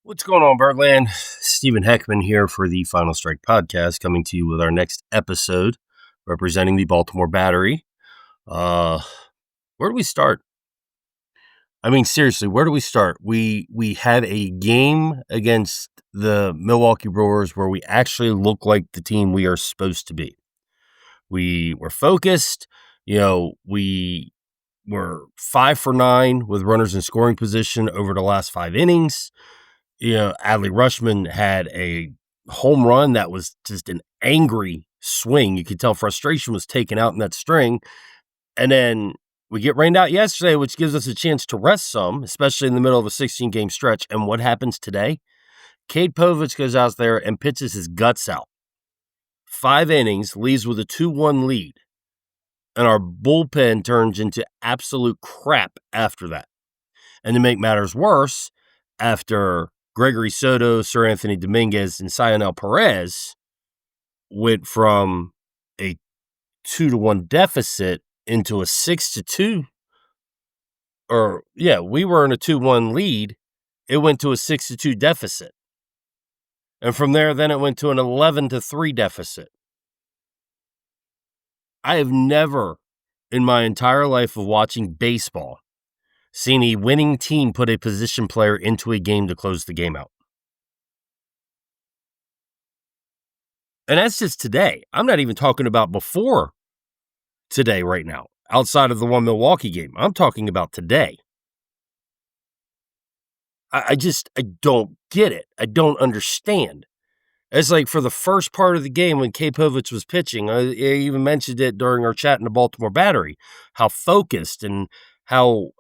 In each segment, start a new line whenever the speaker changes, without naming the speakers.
What's going on, Birdland? Stephen Heckman here for the Final Strike podcast, coming to you with our next episode representing the Baltimore Battery. Where do we start? I mean, seriously, where do we start? We had a game against the Milwaukee Brewers where we actually look like the team we are supposed to be. We were focused. We were 5 for 9 with runners in scoring position over the last 5 innings. Adley Rutschman had a home run that was just an angry swing. You could tell frustration was taken out in that string. And then we get rained out yesterday, which gives us a chance to rest some, especially in the middle of a 16-game stretch. And what happens today? Cade Povich goes out there and pitches his guts out. 5 innings, leaves with a 2-1 lead. And our bullpen turns into absolute crap after that. And to make matters worse, after Gregory Soto, Sir Anthony Dominguez, and Sionel Perez went from a 2-1 deficit into a 6-2. We were in a 2-1 lead. It went to a 6-2 deficit. And from there, then it went to an 11-3 deficit. I have never, in my entire life of watching baseball, seen a winning team put a position player into a game to close the game out. And that's just today. I'm not even talking about before today right now, outside of the one Milwaukee game. I'm talking about today. I don't get it. I don't understand. It's like for the first part of the game when Cade Povich was pitching, I even mentioned it during our chat in the Baltimore Battery, how focused and how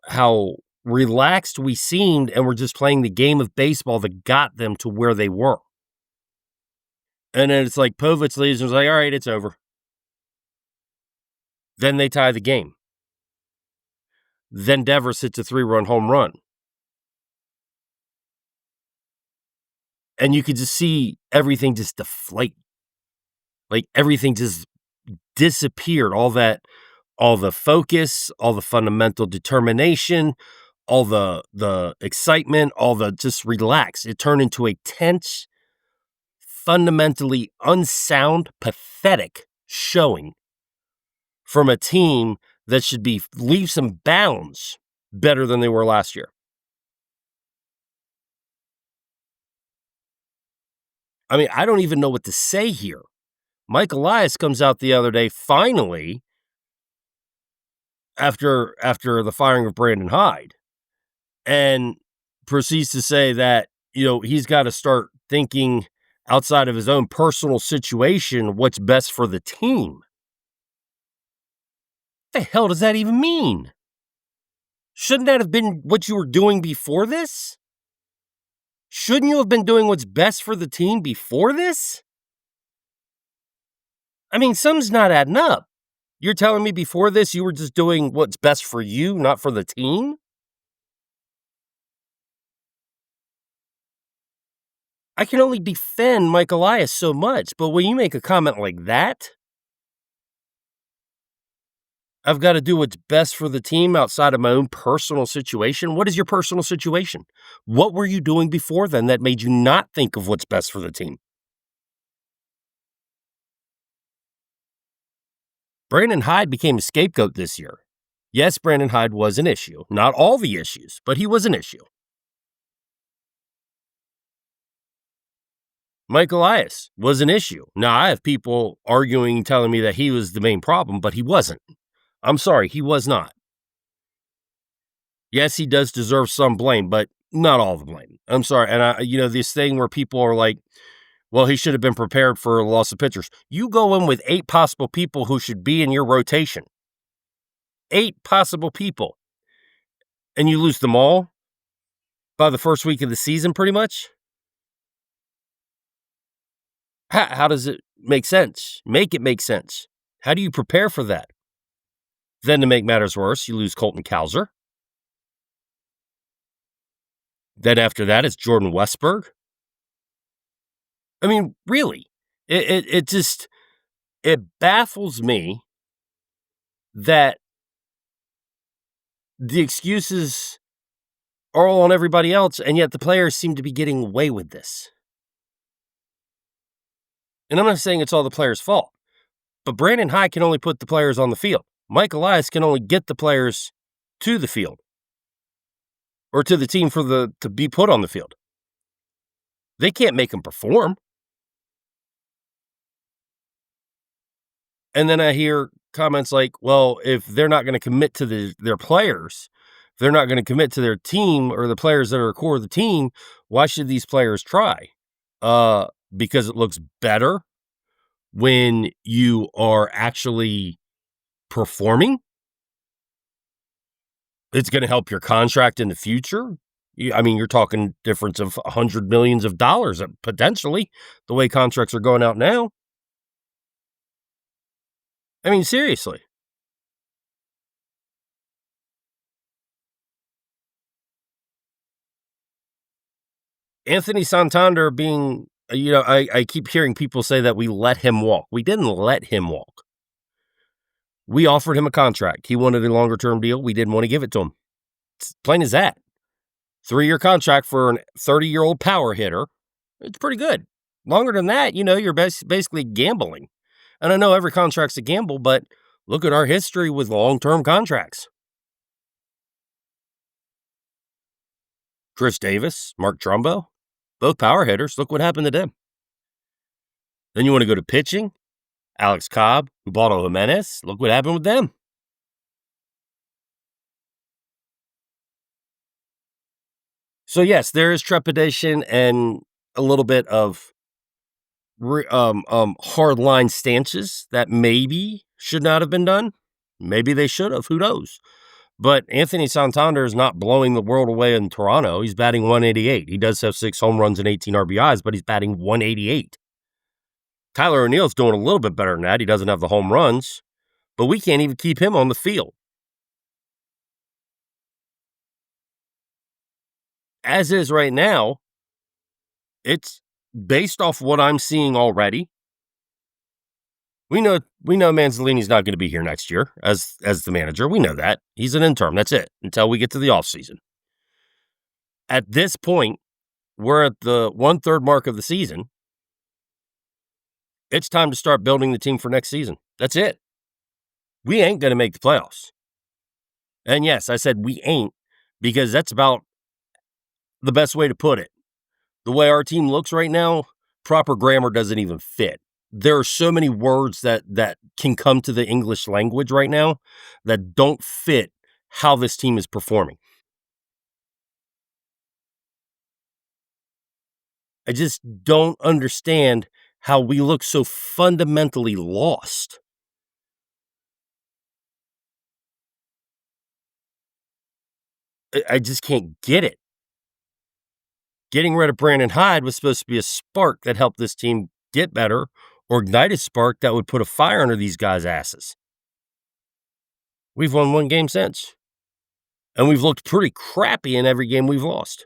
relaxed we seemed, and we're just playing the game of baseball that got them to where they were. And then it's like Povich leaves and was like, all right, it's over. Then they tie the game. Then Devers hits a 3-run home run. And you could just see everything just deflate. Like everything just disappeared. All the focus, all the fundamental determination, all the excitement, all the just relax. It turned into a tense, fundamentally unsound, pathetic showing from a team that should be leaps and bounds better than they were last year. I mean, I don't even know what to say here. Mike Elias comes out the other day, finally, after the firing of Brandon Hyde, and proceeds to say that, he's got to start thinking outside of his own personal situation, what's best for the team. What the hell does that even mean? Shouldn't that have been what you were doing before this? Shouldn't you have been doing what's best for the team before this? I mean, something's not adding up. You're telling me before this you were just doing what's best for you, not for the team? I can only defend Mike Elias so much, but when you make a comment like that, I've got to do what's best for the team outside of my own personal situation. What is your personal situation? What were you doing before then that made you not think of what's best for the team? Brandon Hyde became a scapegoat this year. Yes, Brandon Hyde was an issue. Not all the issues, but he was an issue. Mike Elias was an issue. Now, I have people arguing, telling me that he was the main problem, but he wasn't. I'm sorry, he was not. Yes, he does deserve some blame, but not all the blame. I'm sorry. And this thing where people are like, well, he should have been prepared for a loss of pitchers. You go in with 8 possible people who should be in your rotation. 8 possible people. And you lose them all by the first week of the season, pretty much. How does it make sense? Make it make sense. How do you prepare for that? Then to make matters worse, you lose Colton Cowser. Then after that, it's Jordan Westberg. I mean, really, it baffles me that the excuses are all on everybody else, and yet the players seem to be getting away with this. And I'm not saying it's all the players' fault, but Brandon Hyde can only put the players on the field. Mike Elias can only get the players to the field or to the team to be put on the field. They can't make them perform. And then I hear comments like, well, if they're not going to commit to their players, they're not going to commit to their team or the players that are core of the team, why should these players try? Because it looks better when you are actually performing. It's going to help your contract in the future. I mean, you're talking difference of $100 million potentially, the way contracts are going out now. I mean, seriously. Anthony Santander being, I keep hearing people say that we let him walk. We didn't let him walk. We offered him a contract. He wanted a longer term deal. We didn't want to give it to him. It's plain as that. 3-year contract for a 30-year-old power hitter. It's pretty good. Longer than that, you're basically gambling. And I know every contract's a gamble, but look at our history with long-term contracts. Chris Davis, Mark Trumbo, both power hitters. Look what happened to them. Then you want to go to pitching. Alex Cobb, Ubaldo Jimenez. Look what happened with them. So yes, there is trepidation and a little bit of hard line stances that maybe should not have been done. Maybe they should have. Who knows? But Anthony Santander is not blowing the world away in Toronto. He's batting 188. He does have 6 home runs and 18 RBIs, but he's batting 188. Tyler O'Neill's doing a little bit better than that. He doesn't have the home runs, but we can't even keep him on the field. As is right now, it's based off what I'm seeing already. We know Manzolini's not going to be here next year as the manager. We know that. He's an interim. That's it until we get to the offseason. At this point, we're at the 1/3 mark of the season. It's time to start building the team for next season. That's it. We ain't going to make the playoffs. And yes, I said we ain't because that's about the best way to put it. The way our team looks right now, proper grammar doesn't even fit. There are so many words that can come to the English language right now that don't fit how this team is performing. I just don't understand how we look so fundamentally lost. I just can't get it. Getting rid of Brandon Hyde was supposed to be a spark that helped this team get better or ignite a spark that would put a fire under these guys' asses. We've won 1 game since. And we've looked pretty crappy in every game we've lost.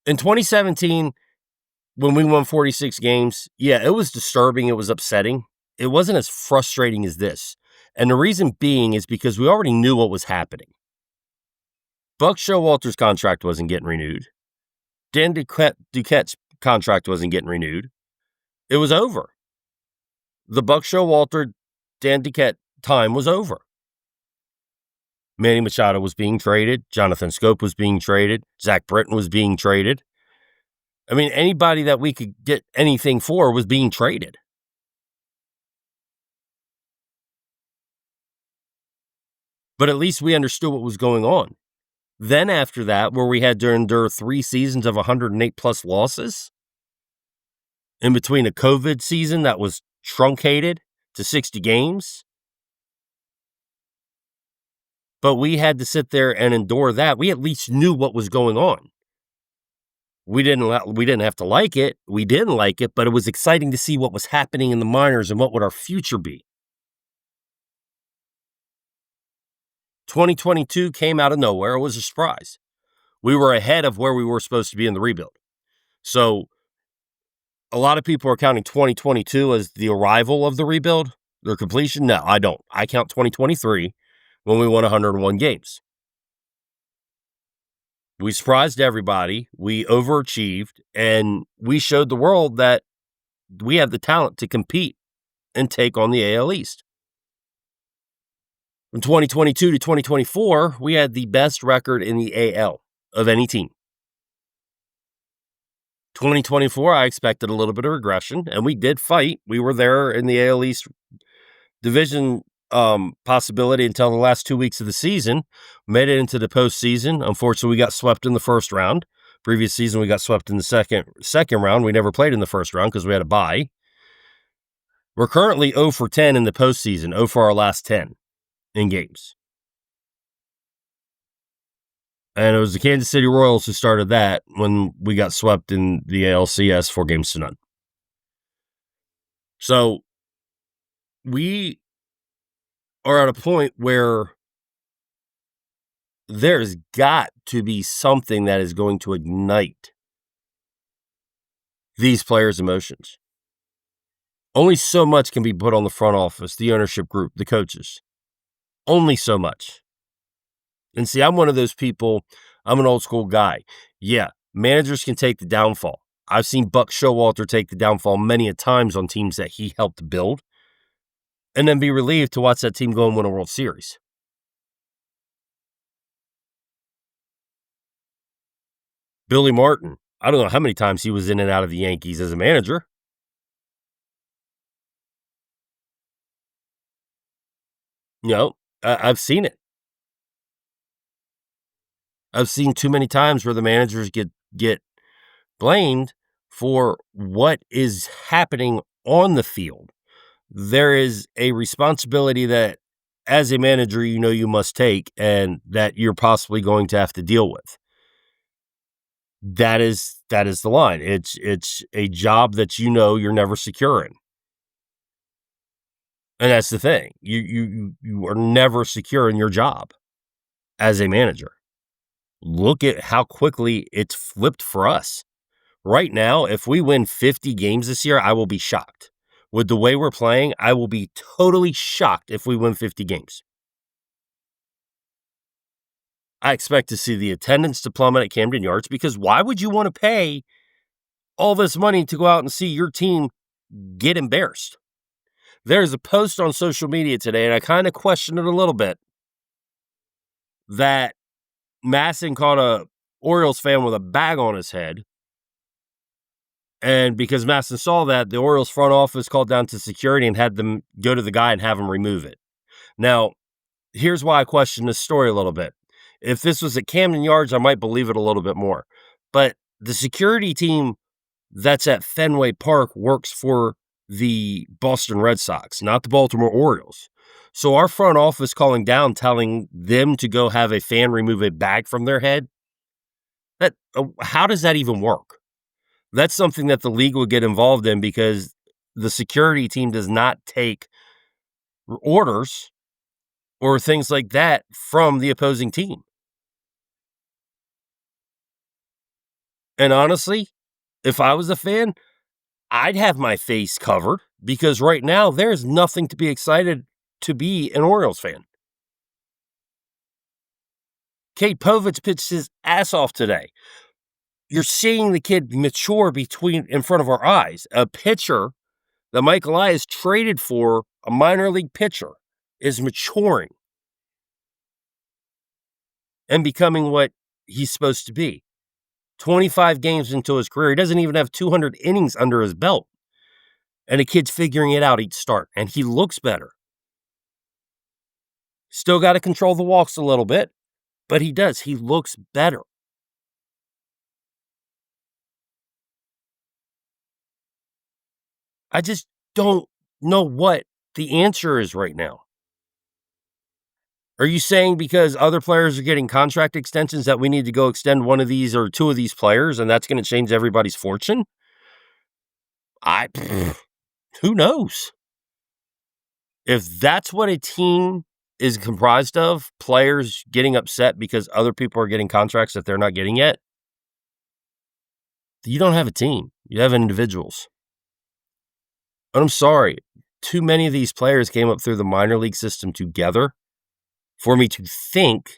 In 2017, when we won 46 games, yeah, it was disturbing. It was upsetting. It wasn't as frustrating as this. And the reason being is because we already knew what was happening. Buck Showalter's contract wasn't getting renewed. Dan Duquette's contract wasn't getting renewed. It was over. The Buck Showalter, Dan Duquette time was over. Manny Machado was being traded. Jonathan Scope was being traded. Zach Britton was being traded. I mean, anybody that we could get anything for was being traded. But at least we understood what was going on. Then after that, where we had to endure 3 seasons of 108 plus losses, in between a COVID season that was truncated to 60 games, but we had to sit there and endure that. We at least knew what was going on. We didn't have to like it. We didn't like it, but it was exciting to see what was happening in the minors and what would our future be. 2022 came out of nowhere. It was a surprise. We were ahead of where we were supposed to be in the rebuild. So a lot of people are counting 2022 as the arrival of the rebuild, their completion. No, I don't. I count 2023 when we won 101 games. We surprised everybody. We overachieved, and we showed the world that we have the talent to compete and take on the AL East. From 2022 to 2024, we had the best record in the AL of any team. 2024, I expected a little bit of regression, and we did fight. We were there in the AL East division possibility until the last 2 weeks of the season. Made it into the postseason. Unfortunately, we got swept in the first round. Previous season, we got swept in the second round. We never played in the first round because we had a bye. We're currently 0 for 10 in the postseason, 0 for our last 10 in games. And it was the Kansas City Royals who started that when we got swept in the ALCS 4-0. So we are at a point where there's got to be something that is going to ignite these players' emotions. Only so much can be put on the front office, the ownership group, the coaches. Only so much. And see, I'm one of those people, I'm an old school guy. Yeah, managers can take the downfall. I've seen Buck Showalter take the downfall many a times on teams that he helped build and then be relieved to watch that team go and win a World Series. Billy Martin, I don't know how many times he was in and out of the Yankees as a manager. I've seen it. I've seen too many times where the managers get blamed for what is happening on the field. There is a responsibility that, as a manager, you must take and that you're possibly going to have to deal with. That is the line. It's a job that you're never secure in. And that's the thing. You are never secure in your job as a manager. Look at how quickly it's flipped for us. Right now, if we win 50 games this year, I will be shocked. With the way we're playing, I will be totally shocked if we win 50 games. I expect to see the attendance to plummet at Camden Yards because why would you want to pay all this money to go out and see your team get embarrassed? There's a post on social media today, and I kind of questioned it a little bit, that Masson caught a Orioles fan with a bag on his head. And because Masson saw that, the Orioles front office called down to security and had them go to the guy and have him remove it. Now, here's why I question this story a little bit. If this was at Camden Yards, I might believe it a little bit more. But the security team that's at Fenway Park works for the Boston Red Sox, not the Baltimore Orioles. So our front office calling down, telling them to go have a fan remove a bag from their head, how does that even work? That's something that the league would get involved in because the security team does not take orders or things like that from the opposing team. And honestly, if I was a fan, I'd have my face covered because right now there's nothing to be excited to be an Orioles fan. Cade Povich pitched his ass off today. You're seeing the kid mature in front of our eyes. A pitcher that Mike Elias traded for, a minor league pitcher, is maturing and becoming what he's supposed to be. 25 games into his career. He doesn't even have 200 innings under his belt. And the kid's figuring it out each start. And he looks better. Still got to control the walks a little bit. But he does. He looks better. I just don't know what the answer is right now. Are you saying because other players are getting contract extensions that we need to go extend one of these or two of these players and that's going to change everybody's fortune? Who knows? If that's what a team is comprised of, players getting upset because other people are getting contracts that they're not getting yet, you don't have a team. You have individuals. And I'm sorry, too many of these players came up through the minor league system together for me to think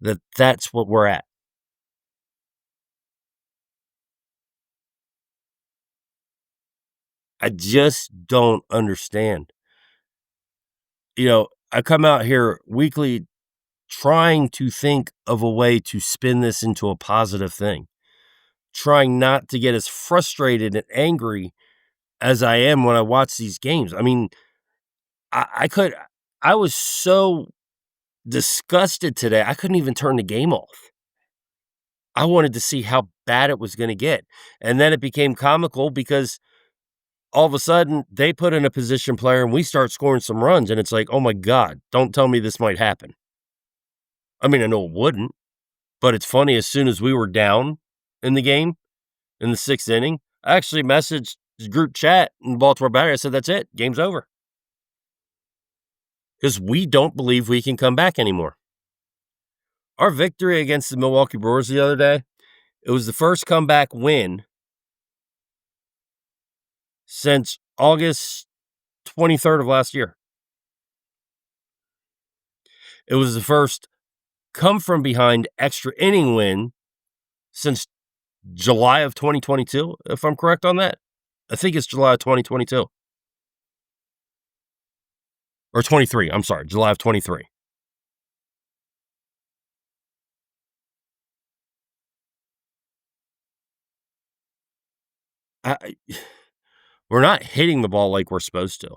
that that's what we're at. I just don't understand. I come out here weekly trying to think of a way to spin this into a positive thing, trying not to get as frustrated and angry as I am when I watch these games. I mean, I was so disgusted today, I couldn't even turn the game off. I wanted to see how bad it was gonna get, and then it became comical because all of a sudden, they put in a position player and we start scoring some runs, and it's like, "Oh my god, don't tell me this might happen." I mean, I know it wouldn't, but it's funny, as soon as we were down in the game, in the 6th inning, I actually messaged the group chat in Baltimore Battery, I said, "That's it, game's over." Because we don't believe we can come back anymore. Our victory against the Milwaukee Brewers the other day, it was the first comeback win since August 23rd of last year. It was the first come from behind extra inning win since July of 2022, if I'm correct on that. I think it's July of 2022. Or 23, I'm sorry, July of 23. I we're not hitting the ball like we're supposed to.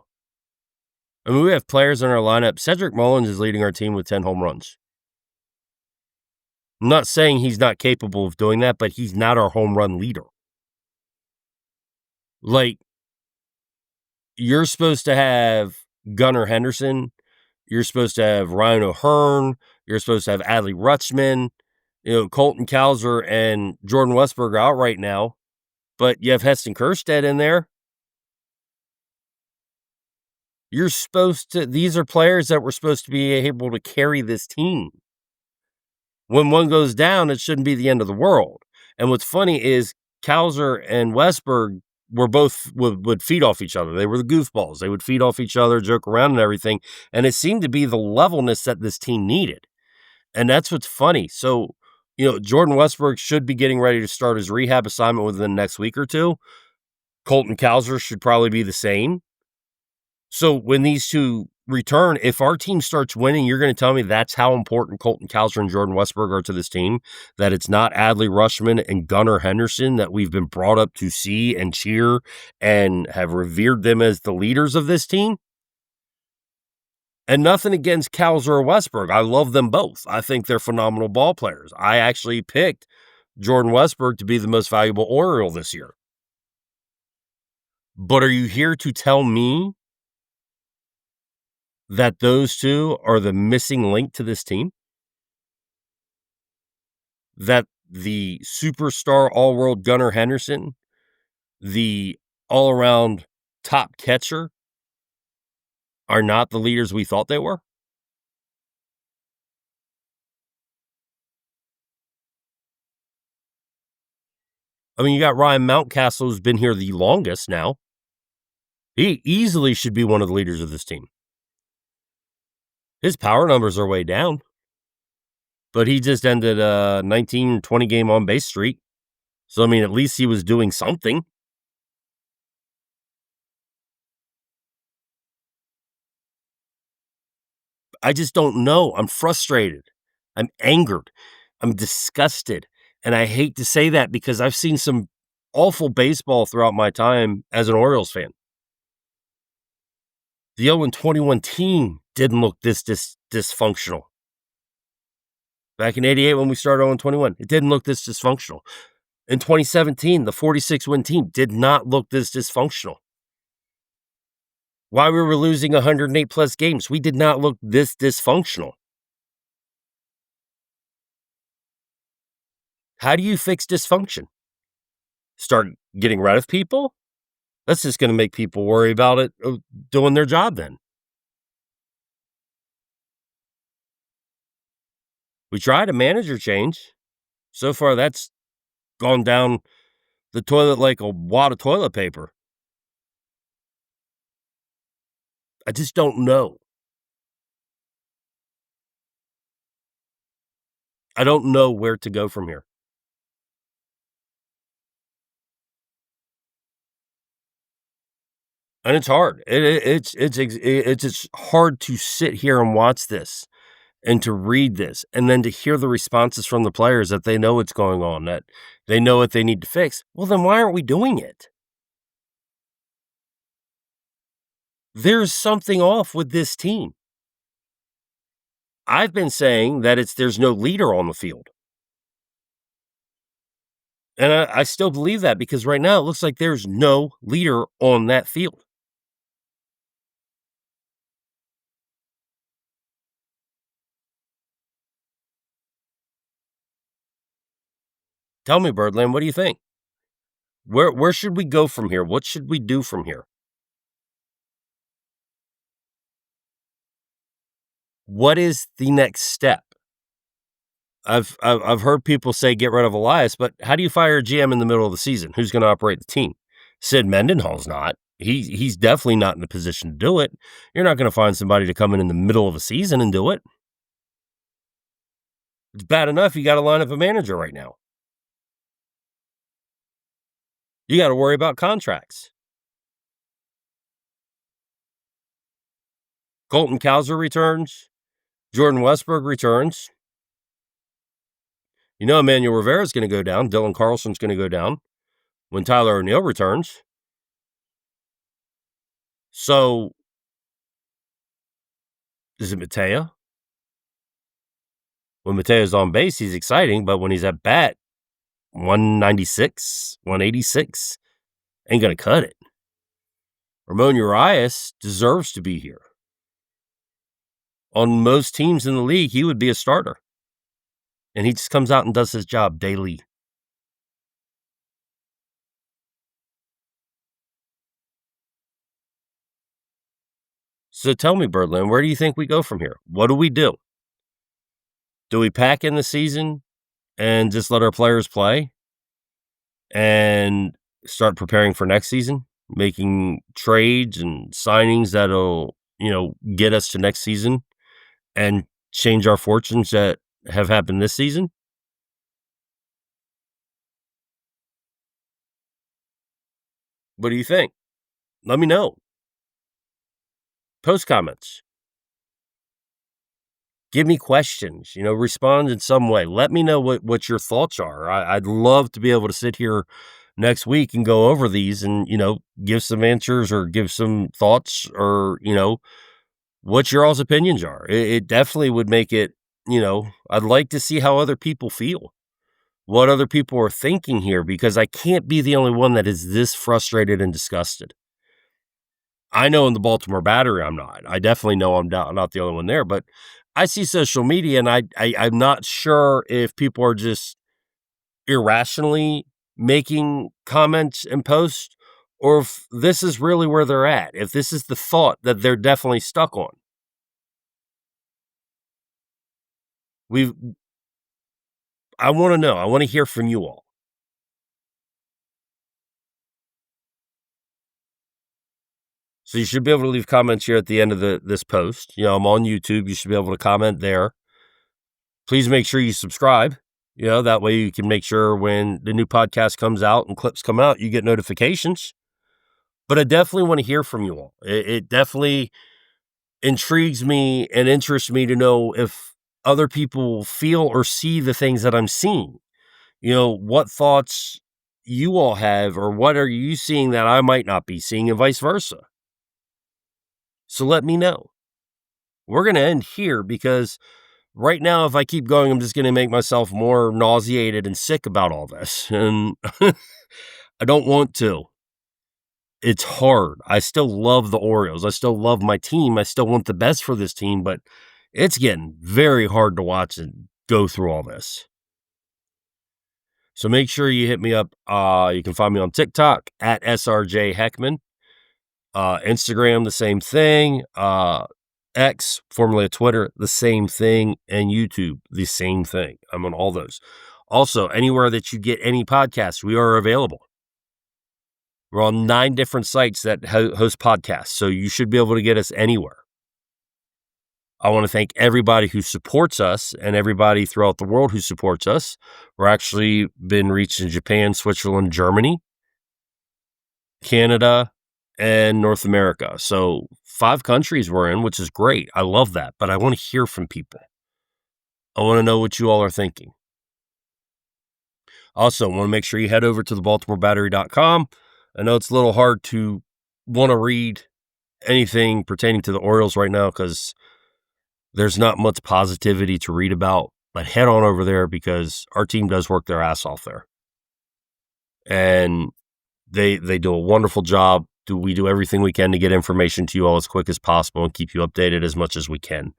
I mean, we have players in our lineup. Cedric Mullins is leading our team with 10 home runs. I'm not saying he's not capable of doing that, but he's not our home run leader. Like, you're supposed to have Gunnar Henderson. You're supposed to have Ryan O'Hearn. You're supposed to have Adley Rutschman. Colton Cowser and Jordan Westburg are out right now, but you have Heston Kjerstad in there. You're supposed to, these are players that were supposed to be able to carry this team. When one goes down, it shouldn't be the end of the world. And what's funny is Cowser and Westberg were both would feed off each other. They were the goofballs. They would feed off each other, joke around and everything. And it seemed to be the levelness that this team needed. And that's what's funny. So, Jordan Westberg should be getting ready to start his rehab assignment within the next week or two. Colton Cowser should probably be the same. So when these two return, if our team starts winning, you're going to tell me that's how important Colton Cowser and Jordan Westberg are to this team, that it's not Adley Rutschman and Gunnar Henderson that we've been brought up to see and cheer and have revered them as the leaders of this team. And nothing against Cowser or Westberg. I love them both. I think they're phenomenal ball players. I actually picked Jordan Westberg to be the most valuable Oriole this year. But are you here to tell me that those two are the missing link to this team? That the superstar all-world Gunnar Henderson, the all-around top catcher, are not the leaders we thought they were? I mean, you got Ryan Mountcastle, who's been here the longest now. He easily should be one of the leaders of this team. His power numbers are way down, but he just ended a 19-20 game on-base streak. So, I mean, at least he was doing something. I just don't know. I'm frustrated. I'm angered. I'm disgusted. And I hate to say that because I've seen some awful baseball throughout my time as an Orioles fan. The 0-21 team didn't look this dysfunctional. Back in 88 when we started 0-21, it didn't look this dysfunctional. In 2017, the 46-win team did not look this dysfunctional. While we were losing 108 plus games, we did not look this dysfunctional. How do you fix dysfunction? Start getting rid of people? That's just going to make people worry about it doing their job then. We tried a manager change. So far, that's gone down the toilet like a wad of toilet paper. I just don't know. I don't know where to go from here. And it's hard. It's just hard to sit here and watch this and to read this and then to hear the responses from the players that they know what's going on, that they know what they need to fix. Well, then why aren't we doing it? There's something off with this team. I've been saying that there's no leader on the field. And I still believe that because right now it looks like there's no leader on that field. Tell me, Birdland, what do you think? Where should we go from here? What should we do from here? What is the next step? I've heard people say get rid of Elias, but how do you fire a GM in the middle of the season? Who's going to operate the team? Sid Mendenhall's not. He's definitely not in a position to do it. You're not going to find somebody to come in the middle of a season and do it. It's bad enough you got to line up a manager right now. You got to worry about contracts. Colton Cowser returns. Jordan Westberg returns. You know, Emmanuel Rivera is going to go down. Dylan Carlson's going to go down when Tyler O'Neill returns. So, is it Mateo? When Mateo's on base, he's exciting, but when he's at bat, 196, 186, ain't going to cut it. Ramon Urias deserves to be here. On most teams in the league, he would be a starter. And he just comes out and does his job daily. So tell me, Birdland, where do you think we go from here? What do we do? Do we pack in the season and just let our players play and start preparing for next season, making trades and signings that'll, get us to next season and change our fortunes that have happened this season? What do you think? Let me know. Post comments. Give me questions, respond in some way. Let me know what your thoughts are. I'd love to be able to sit here next week and go over these and, give some answers or give some thoughts or, what your all's opinions are. It definitely would make it, I'd like to see how other people feel, what other people are thinking here, because I can't be the only one that is this frustrated and disgusted. I know in the Baltimore Battery I'm not. I definitely know I'm not the only one there, but I see social media and I'm not sure if people are just irrationally making comments and posts or if this is really where they're at, if this is the thought that they're definitely stuck on. I want to know. I want to hear from you all. So you should be able to leave comments here at the end of this post. I'm on YouTube. You should be able to comment there. Please make sure you subscribe. That way you can make sure when the new podcast comes out and clips come out, you get notifications. But I definitely want to hear from you all. It definitely intrigues me and interests me to know if other people feel or see the things that I'm seeing. What thoughts you all have or what are you seeing that I might not be seeing and vice versa. So let me know. We're going to end here because right now, if I keep going, I'm just going to make myself more nauseated and sick about all this. And I don't want to. It's hard. I still love the Orioles. I still love my team. I still want the best for this team, but it's getting very hard to watch and go through all this. So make sure you hit me up. You can find me on TikTok at SRJ Heckman. Instagram, the same thing. X, formerly Twitter, the same thing. And YouTube, the same thing. I'm on all those. Also, anywhere that you get any podcasts, we are available. We're on 9 different sites that host podcasts, so you should be able to get us anywhere. I want to thank everybody who supports us and everybody throughout the world who supports us. We're actually been reached in Japan, Switzerland, Germany, Canada, and North America. So 5 countries we're in, which is great. I love that, but I want to hear from people. I want to know what you all are thinking. Also, want to make sure you head over to the BaltimoreBattery.com. I know it's a little hard to want to read anything pertaining to the Orioles right now because there's not much positivity to read about, but head on over there because our team does work their ass off there. And they do a wonderful job. We do everything we can to get information to you all as quick as possible and keep you updated as much as we can.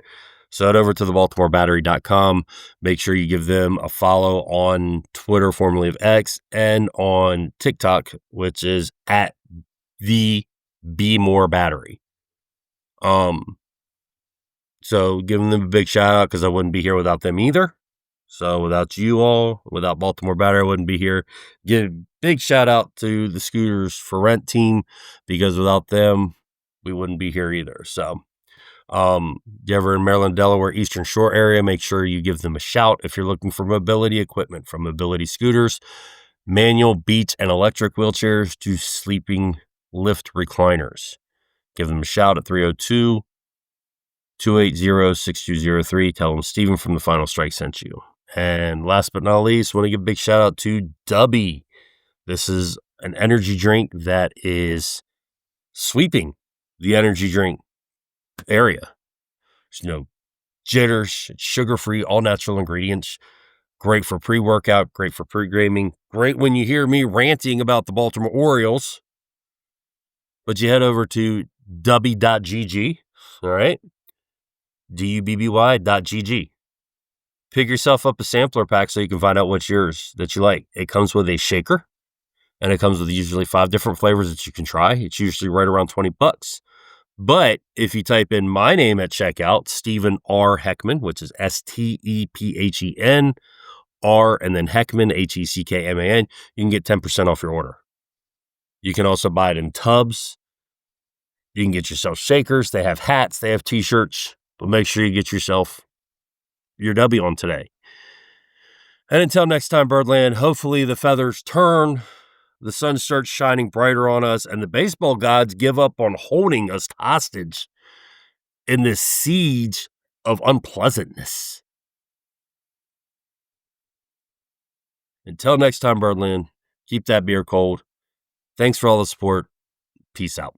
So head over to the BaltimoreBattery.com. Make sure you give them a follow on Twitter, formerly of X, and on TikTok, which is at the Be More Battery. So giving them a big shout out because I wouldn't be here without them either. So without you all, without Baltimore Battery, I wouldn't be here. Give a big shout out to the Scooters for Rent team because without them, we wouldn't be here either. So you ever in Maryland, Delaware, Eastern Shore area, make sure you give them a shout if you're looking for mobility equipment, from mobility scooters, manual, beach, and electric wheelchairs to sleeping lift recliners. Give them a shout at 302-280-6203. Tell them Stephen from The Final Strike sent you. And last but not least, want to give a big shout out to Dubby. This is an energy drink that is sweeping the energy drink area. There's no jitters, sugar-free, all-natural ingredients. Great for pre-workout, great for pre-gaming. Great when you hear me ranting about the Baltimore Orioles. But you head over to dubby.gg, all right? dubby.gg. Pick yourself up a sampler pack so you can find out what's yours that you like. It comes with a shaker, and it comes with usually 5 different flavors that you can try. It's usually right around $20. But if you type in my name at checkout, Stephen R. Heckman, which is Stephen R, and then Heckman, Heckman, you can get 10% off your order. You can also buy it in tubs. You can get yourself shakers. They have hats. They have t-shirts. But make sure you get yourself your W on today. And until next time, Birdland, hopefully the feathers turn, the sun starts shining brighter on us, and the baseball gods give up on holding us hostage in this siege of unpleasantness. Until next time, Birdland, keep that beer cold. Thanks for all the support. Peace out.